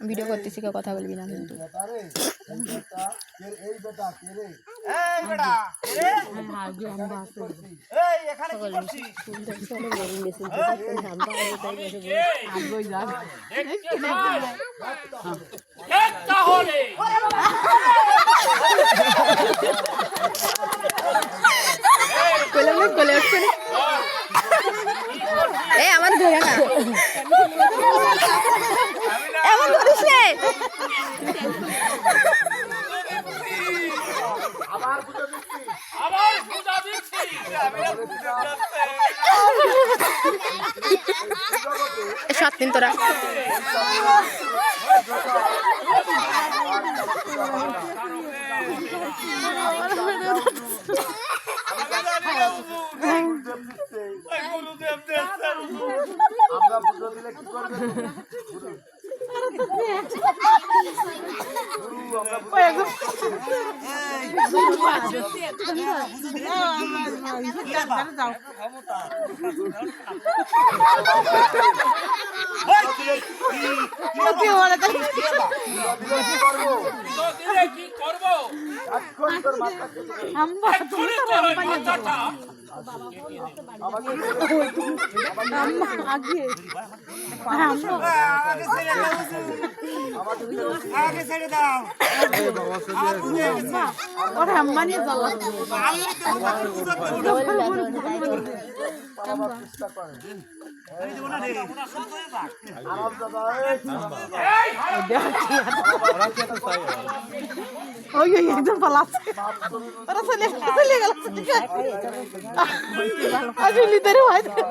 Video করতেছি, কেউ কথা বলবি না কিন্তু। আমার ধরে না, এমন করিস রে। সত্যি তোরা আমরা পুজো দিলে কি করবে? একদম পালাচ্ছে ওরা চলে গেল আসলে